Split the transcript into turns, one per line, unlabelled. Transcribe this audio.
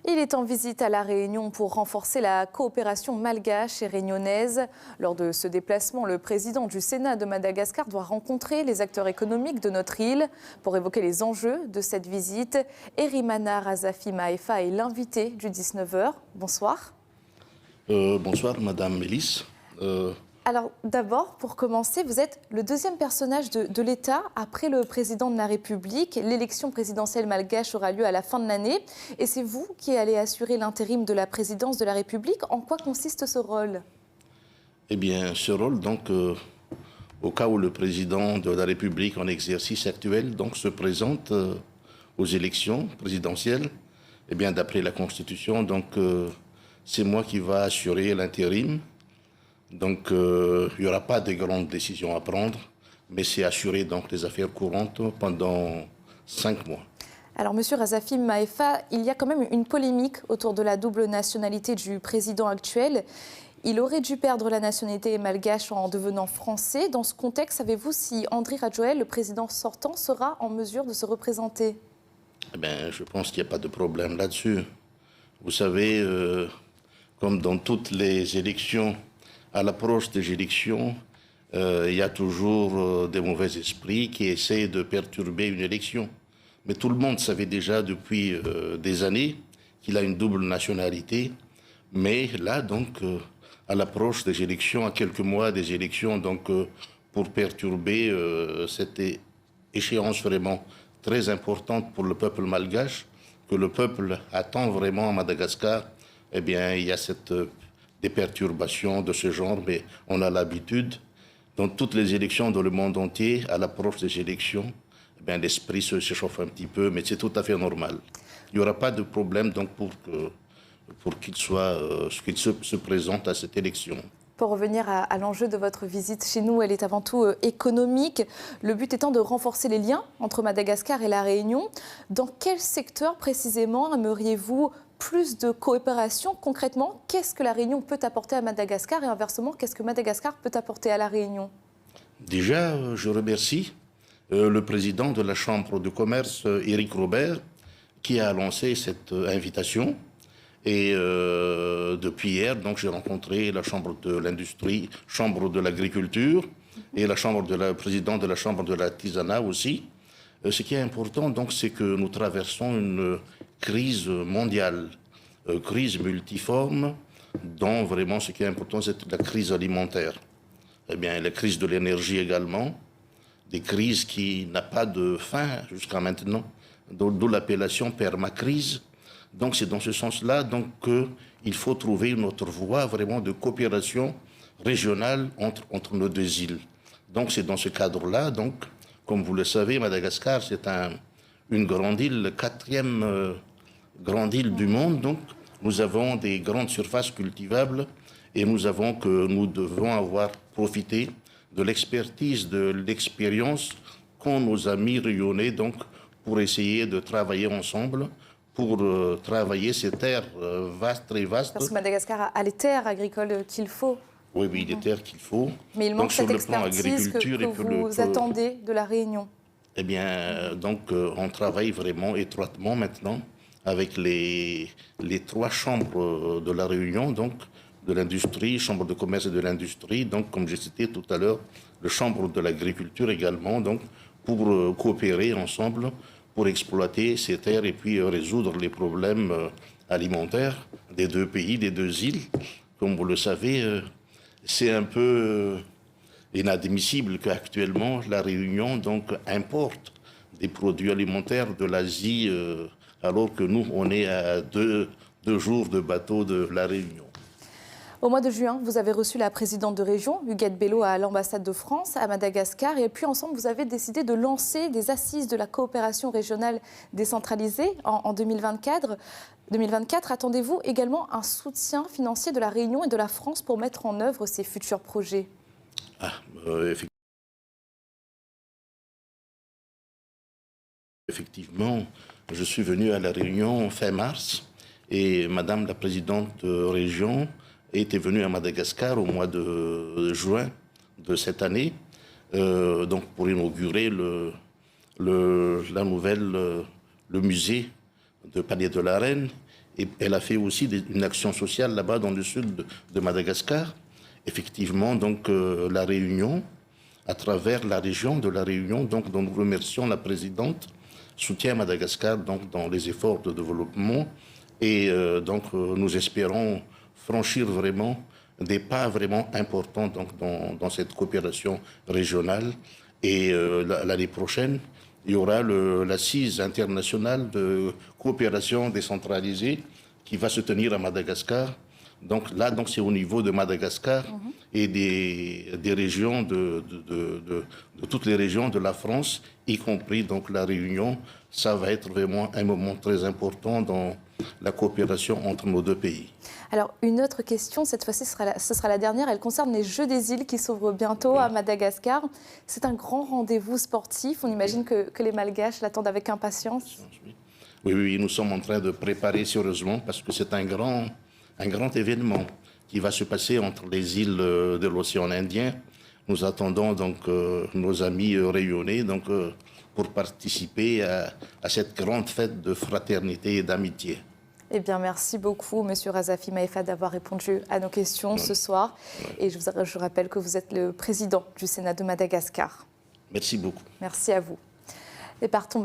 Il est en visite à La Réunion pour renforcer la coopération malgache et réunionnaise. Lors de ce déplacement, le président du Sénat de Madagascar doit rencontrer les acteurs économiques de notre île. Pour évoquer les enjeux de cette visite, Erimana Razafi Maefa est l'invité du 19h. Bonsoir.
Bonsoir, Madame Mélisse.
Alors d'abord, pour commencer, vous êtes le deuxième personnage de l'État après le président de la République. L'élection présidentielle malgache aura lieu à la fin de l'année. Et c'est vous qui allez assurer l'intérim de la présidence de la République. En quoi consiste ce rôle?
Eh bien, ce rôle, donc, au cas où le président de la République en exercice actuel donc, se présente aux élections présidentielles, eh bien, d'après la Constitution, donc, c'est moi qui va assurer l'intérim. Donc, il n'y aura pas de grandes décisions à prendre, mais c'est assurer donc, les affaires courantes pendant 5 mois.
Alors, Monsieur Razafi Maefa, il y a quand même une polémique autour de la double nationalité du président actuel. Il aurait dû perdre la nationalité malgache en devenant français. Dans ce contexte, savez-vous si Andry Rajoelina, le président sortant, sera en mesure de se représenter?
Eh bien, je pense qu'il n'y a pas de problème là-dessus. Vous savez, comme dans toutes les élections, à l'approche des élections, il y a toujours des mauvais esprits qui essaient de perturber une élection. Mais tout le monde savait déjà depuis des années qu'il a une double nationalité. Mais là, donc, à l'approche des élections, à quelques mois des élections, donc, pour perturber cette échéance vraiment très importante pour le peuple malgache, que le peuple attend vraiment à Madagascar, eh bien, il y a des perturbations de ce genre, mais on a l'habitude, dans toutes les élections dans le monde entier, à l'approche des élections, eh bien, l'esprit se chauffe un petit peu, mais c'est tout à fait normal. Il n'y aura pas de problème donc, pour qu'il se présente à cette élection.
Pour revenir à l'enjeu de votre visite chez nous, elle est avant tout économique. Le but étant de renforcer les liens entre Madagascar et La Réunion. Dans quel secteur précisément aimeriez-vous plus de coopération? Concrètement, qu'est-ce que La Réunion peut apporter à Madagascar et inversement, qu'est-ce que Madagascar peut apporter à La Réunion?
Déjà, je remercie le président de la Chambre de commerce, Éric Robert, qui a lancé cette invitation. Et depuis hier, donc, j'ai rencontré la Chambre de l'industrie, Chambre de l'agriculture et le président de la Chambre de l'artisanat aussi. Ce qui est important, donc, c'est que nous traversons une crise mondiale, crise multiforme, dont vraiment ce qui est important, c'est la crise alimentaire. Eh bien, la crise de l'énergie également, des crises qui n'ont pas de fin jusqu'à maintenant, d'où l'appellation permacrise. Donc c'est dans ce sens-là qu'il faut trouver une autre voie vraiment de coopération régionale entre nos deux îles. Donc c'est dans ce cadre-là, donc, comme vous le savez, Madagascar, c'est une grande île, la 4e grande île du monde. Donc nous avons des grandes surfaces cultivables et nous devons avoir profité de l'expertise, de l'expérience qu'ont nos amis réunionnais donc, pour essayer de travailler ensemble pour travailler ces terres vastes, très vastes.
Parce que Madagascar a les terres agricoles qu'il faut.
Oui, oui, les terres qu'il faut.
Mais il manque cette expertise que vous attendez de La Réunion.
Eh bien, donc, on travaille vraiment étroitement maintenant avec les 3 chambres de La Réunion, donc, de l'industrie, chambre de commerce et de l'industrie, donc, comme j'ai cité tout à l'heure, le chambre de l'agriculture également, donc, pour coopérer ensemble pour exploiter ces terres et puis résoudre les problèmes alimentaires des 2 pays, des 2 îles. Comme vous le savez, c'est un peu inadmissible qu'actuellement la Réunion donc, importe des produits alimentaires de l'Asie alors que nous, on est à 2 jours de bateau de la Réunion.
Au mois de juin, vous avez reçu la présidente de région, Huguette Bello, à l'ambassade de France, à Madagascar. Et puis ensemble, vous avez décidé de lancer des assises de la coopération régionale décentralisée en 2024. Attendez-vous également un soutien financier de la Réunion et de la France pour mettre en œuvre ces futurs projets?
Effectivement, je suis venu à la Réunion fin mars et Madame la présidente de région était venu à Madagascar au mois de juin de cette année, donc pour inaugurer le musée de Palais de la Reine Et elle a fait aussi une action sociale là-bas dans le sud de Madagascar. Effectivement, donc la Réunion, à travers la région de la Réunion, donc dont nous remercions la présidente, soutient Madagascar donc dans les efforts de développement. Et nous espérons franchir vraiment des pas vraiment importants donc, dans cette coopération régionale. Et l'année prochaine, il y aura l'assise internationale de coopération décentralisée qui va se tenir à Madagascar. Donc là, c'est au niveau de Madagascar et des régions de toutes les régions de la France, y compris donc la Réunion. Ça va être vraiment un moment très important dans la coopération entre nos deux pays.
Alors, une autre question, cette fois-ci, ce sera la dernière. Elle concerne les Jeux des îles qui s'ouvrent bientôt à Madagascar. C'est un grand rendez-vous sportif. On imagine que les Malgaches l'attendent avec impatience.
Oui, nous sommes en train de préparer sérieusement parce que c'est un grand événement qui va se passer entre les îles de l'océan Indien. Nous attendons donc nos amis réunionnais pour participer à cette grande fête de fraternité et d'amitié.
Eh bien, merci beaucoup, Monsieur Razafi Maïfa, d'avoir répondu à nos questions ce soir. Et je rappelle que vous êtes le président du Sénat de Madagascar.
Merci beaucoup.
Merci à vous. Et partons.